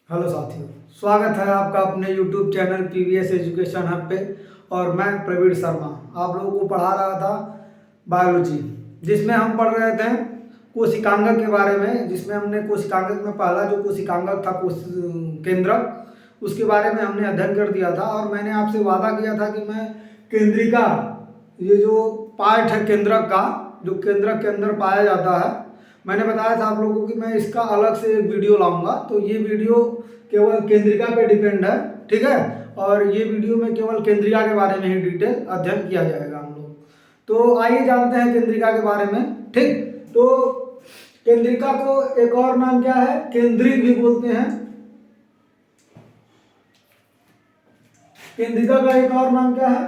Hello साथियों, स्वागत है आपका अपने YouTube channel PVS education hub पे। और मैं प्रवीण शर्मा आप लोगों को पढ़ा रहा था बायोलॉजी, जिसमें हम पढ़ रहे थे कोशिकांगक के बारे में। जिसमें हमने कोशिकांगक में पहला जो कोशिकांगक था कोश केंद्रक, उसके बारे में हमने अध्ययन कर दिया था। और मैंने आपसे वादा किया था कि मैं केंद्रिका, ये जो पार्ट है केंद्रक का, जो केंद्रक के अंदर पाया जाता है, मैंने बताया था आप लोगों को कि मैं इसका अलग से एक वीडियो लाऊंगा। तो ये वीडियो केवल केंद्रिका पे डिपेंड है, ठीक है। और ये वीडियो में केवल केंद्रिका के बारे में ही डिटेल अध्ययन किया जाएगा हम लोग। तो आइए जानते हैं केंद्रिका के बारे में, ठीक। तो केंद्रिका को एक और नाम क्या है, केंद्रिक भी बोलते हैं। केंद्रिका का एक और नाम क्या है,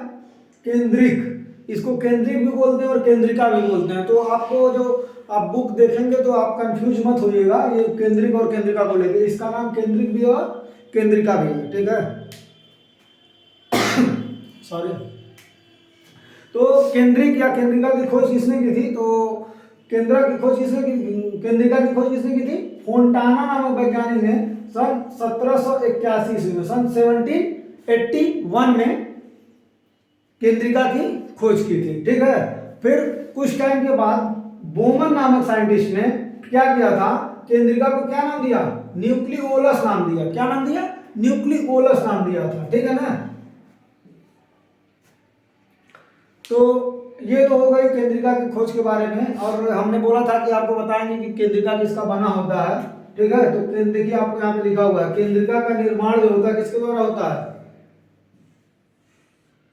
केंद्रिक। इसको केंद्रिक भी बोलते हैं और केंद्रिका भी बोलते हैं। तो आपको जो आप बुक देखेंगे तो आप कंफ्यूज मत होइएगा, ये केंद्रिक और केंद्रिका को लेके। इसका नाम केंद्रिक भी और केंद्रिका भी है, ठीक है। सॉरी। तो केंद्रिक या केंद्रिका की खोज किसने की थी? तो केंद्रिका की खोज किसने की, केंद्रिका की खोज किसने की थी? फोंटाना नामक वैज्ञानिक ने सन 1781 ईस्वी में, सन 1781 में केंद्रिका की खोज की थी, ठीक है। फिर कुछ टाइम के बाद बोमन नामक साइंटिस्ट ने क्या किया था, केंद्रिका को क्या नाम दिया, न्यूक्लियोलस नाम दिया। क्या नाम दिया? न्यूक्लियोलस नाम दिया था, ठीक है ना। तो ये तो हो गई केंद्रिका की खोज के बारे में। और हमने बोला था कि आपको बताएंगे कि केंद्रिका किसका बना होता है, ठीक है। तो देखिए आपको यहाँ पे लिखा हुआ है, केंद्रिका का निर्माण जो होता है किसके द्वारा होता है?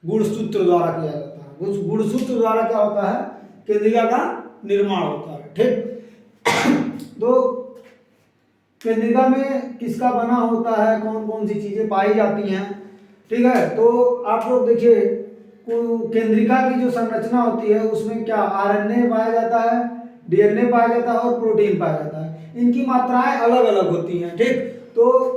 गुणसूत्र द्वारा किया जाता है। गुणसूत्र द्वारा क्या होता है? केंद्रिका का निर्माण होता है, ठीक। तो केंद्रिका में किसका बना होता है, कौन कौन सी चीजें पाई जाती हैं, ठीक है। तो आप लोग देखिए, केंद्रिका की जो संरचना होती है उसमें क्या RNA पाया जाता है, DNA पाया जाता है और प्रोटीन पाया जाता है। इनकी मात्राएं अलग अलग होती हैं, ठीक। तो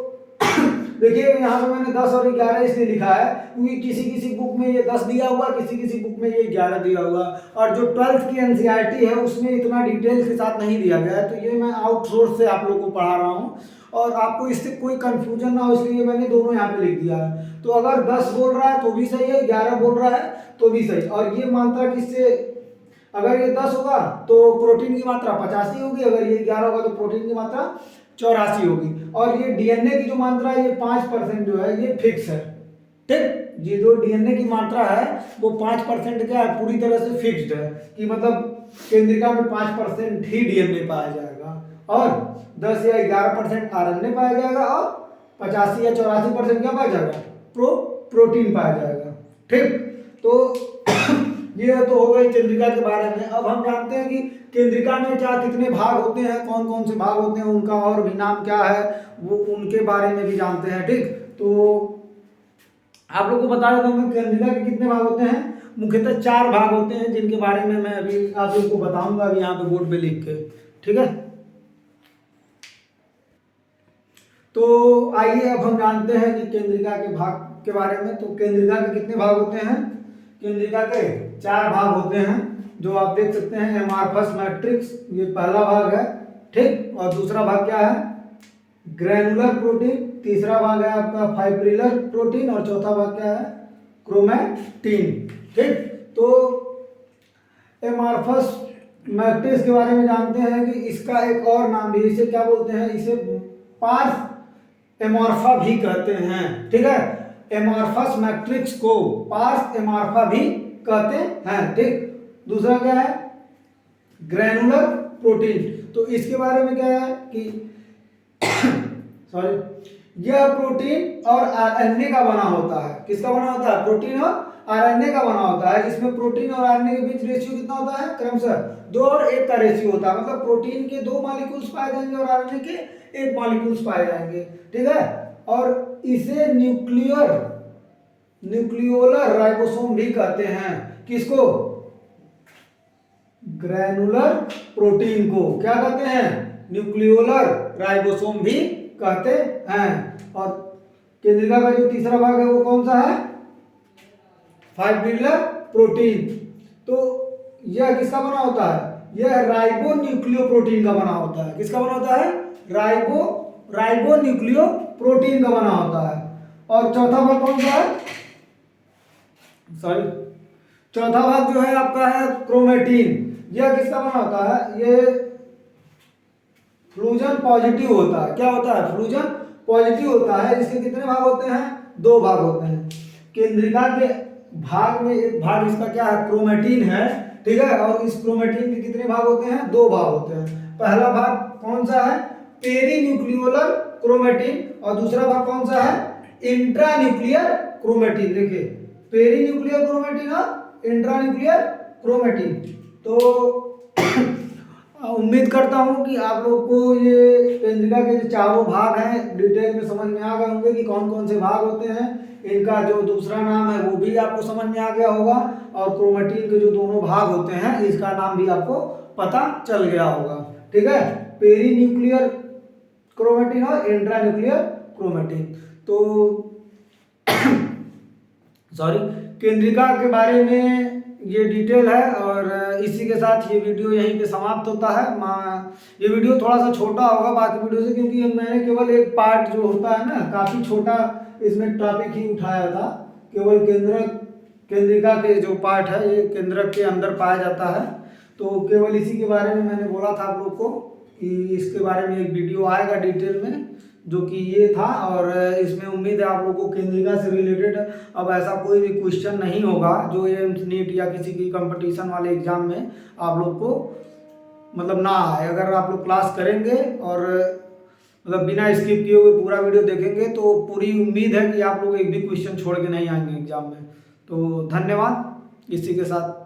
देखिए यहाँ पे मैंने 10 और 11 इसलिए लिखा है क्योंकि किसी किसी बुक में ये 10 दिया हुआ, किसी किसी बुक में ये 11 दिया हुआ। और जो 12th की NCERT है उसमें इतना डिटेल के साथ नहीं दिया गया है। तो ये मैं आउटसोर्स से आप लोगों को पढ़ा रहा हूँ और आपको इससे कोई कंफ्यूजन ना हो, इसलिए मैंने दोनों यहाँ पे लिख दिया है। तो अगर 10 बोल रहा है तो भी सही है, 11 बोल रहा है तो भी सही। और ये मात्रा किससे, अगर ये 10 होगा तो प्रोटीन की मात्रा 85 होगी, अगर ये 11 होगा तो प्रोटीन की मात्रा 84 होगी। और ये DNA की जो मात्रा है ये 5% जो है ये फिक्स है, ठीक। ये जो DNA की मात्रा है वो 5% क्या है, पूरी तरह से फिक्स्ड है कि मतलब केंद्रिका में 5% ही DNA पाया जाएगा और 10 या 11% RNA पाया जाएगा और 85 या 84% क्या पाया जाएगा, प्रोटीन पाया जाएगा, ठीक। तो ये तो हो गई केंद्रिका के बारे में। अब हम जानते हैं कि केंद्रिका में क्या कितने भाग होते हैं, कौन कौन से भाग होते हैं, उनका और भी नाम क्या है, वो उनके बारे में भी जानते हैं, ठीक। तो आप लोग को बता देता हूँ केंद्रिका के कितने भाग होते हैं। मुख्यतः 4 भाग होते हैं जिनके बारे में मैं अभी आप लोग को बताऊंगा, अभी यहाँ पे बोर्ड पे लिख के, ठीक है। तो आइए अब हम जानते हैं कि केंद्रिका के भाग के बारे में। तो केंद्रिका के कितने भाग होते हैं? केंद्रिका के 4 भाग होते हैं, जो आप देख सकते हैं। एमार्फस मैट्रिक्स, ये पहला भाग है, ठीक। और दूसरा भाग क्या है, ग्रैनुलर प्रोटीन। तीसरा भाग है आपका फाइब्रिलर प्रोटीन और चौथा भाग क्या है, क्रोमैटिन, ठीक। तो एमार्फस मैट्रिक्स के बारे में जानते हैं कि इसका एक और नाम भी, इसे क्या बोलते हैं, इसे पार्स एमॉर्फा भी कहते हैं, ठीक है। एमॉर्फस मैट्रिक्स को पार्स एमॉर्फा भी कहते हैं, ठीक। दूसरा क्या है, ग्रैनुलर प्रोटीन। तो इसके बारे में क्या है कि सॉरी, यह प्रोटीन और RNA का बना होता है। किसका बना होता है? प्रोटीन और RNA का बना होता है, जिसमें प्रोटीन और RNA के बीच रेशियो कितना होता है, क्रमशः 2 और 1 का रेशियो होता है। मतलब प्रोटीन के 2 मॉलिक्यूल्स पाए जाएंगे और RNA के 1 मॉलिक्यूल्स पाए जाएंगे, ठीक है। और इसे न्यूक्लियोलर राइबोसोम भी कहते हैं। किसको? ग्रैनुलर प्रोटीन को क्या कहते हैं? न्यूक्लियोलर राइबोसोम भी कहते हैं। और केंद्रिका का जो तीसरा भाग है वो कौन सा है, फाइब्रिलर प्रोटीन। तो यह किसका बना होता है, यह राइबो न्यूक्लियो प्रोटीन का बना होता है। किसका बना होता है? राइबो न्यूक्लियो प्रोटीन का बना होता है। और चौथा भाग कौन सा है, सॉरी, चौथा भाग जो है आपका है क्रोमेटिन। यह किसका बना होता है, ये फ्लूजन पॉजिटिव होता है। क्या होता है, फ्लूजन पॉजिटिव होता है। इसके कितने भाग होते हैं, 2 भाग होते हैं। केंद्रिका के भाग में एक भाग इसका क्या है, क्रोमेटिन है, ठीक है। और इस क्रोमेटिन के कितने भाग होते हैं, 2 भाग होते हैं। पहला भाग कौन सा है, पेरीन्यूक्लियोलर क्रोमेटिन, और दूसरा भाग कौन सा है, इंट्रान्यूक्लियर क्रोमेटिन। देखिए, पेरीन्यूक्लियर क्रोमेटिन और इंट्रान्यूक्लियर क्रोमेटिन। तो उम्मीद करता हूं कि आप लोग को ये केंद्रिका के जो चारों भाग हैं डिटेल में समझ में आ गए होंगे कि कौन कौन से भाग होते हैं। इनका जो दूसरा नाम है वो भी आपको समझ में आ गया होगा, और क्रोमेटिन के जो दोनों भाग होते हैं इसका नाम भी आपको पता चल गया होगा, ठीक है। पेरीन्यूक्लियर क्रोमेटिन और इंट्रान्यूक्लियर क्रोमेटिन। तो सॉरी, केंद्रिका के बारे में ये डिटेल है, और इसी के साथ ये वीडियो यहीं पे समाप्त होता है। ये वीडियो थोड़ा सा छोटा होगा बाकी वीडियो से, क्योंकि मैंने केवल एक पार्ट जो होता है ना, काफ़ी छोटा इसमें टॉपिक ही उठाया था। केवल केंद्रिका के जो पार्ट है ये केंद्रक के अंदर पाया जाता है, तो केवल इसी के बारे में मैंने बोला था आप लोग को कि इसके बारे में एक वीडियो आएगा डिटेल में, जो कि ये था। और इसमें उम्मीद है आप लोगों को केंद्रिका से रिलेटेड अब ऐसा कोई भी क्वेश्चन नहीं होगा जो एम्स नीट या किसी की कंपटीशन वाले एग्जाम में आप लोग को मतलब ना आए। अगर आप लोग क्लास करेंगे और मतलब बिना स्किप किए हुए पूरा वीडियो देखेंगे तो पूरी उम्मीद है कि आप लोग एक भी क्वेश्चन छोड़ के नहीं आएंगे एग्जाम में। तो धन्यवाद, इसी के साथ